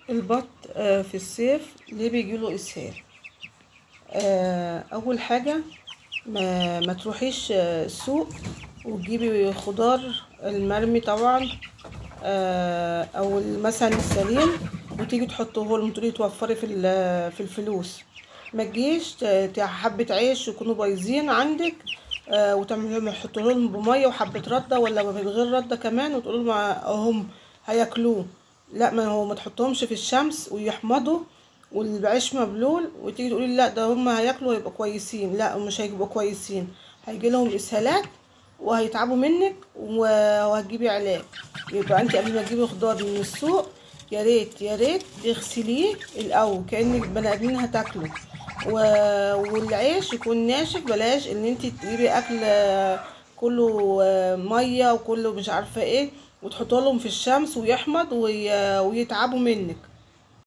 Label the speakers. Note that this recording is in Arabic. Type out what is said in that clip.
Speaker 1: البط في الصيف ليه بيجيله اسهال؟ اول حاجه ما تروحيش السوق وتجيبي خضار المرمي طبعا، او مثلا السليم، وتيجي تحطه لهم تقولي توفري في الفلوس. ما تجيش حبه عيش يكونوا بايظين عندك، وتعملي لهم تحطي لهم بميه وحبه رده ولا من غير رده كمان، وتقولوا لهم هم هياكلوه. لا، ما هو ما تحطهمش في الشمس ويحمضوا والعيش مبلول، وتيجي تقولي لا ده هم هياكلوا هيبقوا كويسين. لا، مش هيبقوا كويسين، هيجي لهم اسهالات وهيتعبوا منك وهتجيبي علاج. يبقى انت قبل ما تجيبي خضار من السوق يا ريت يا ريت تغسليه الاول كانك بني ادمين هتاكله، والعيش يكون ناشف. بلاش ان انت تجيبي اكل كله ميه وكله مش عارفه ايه وتحطه لهم في الشمس ويحمض ويتعبوا منك.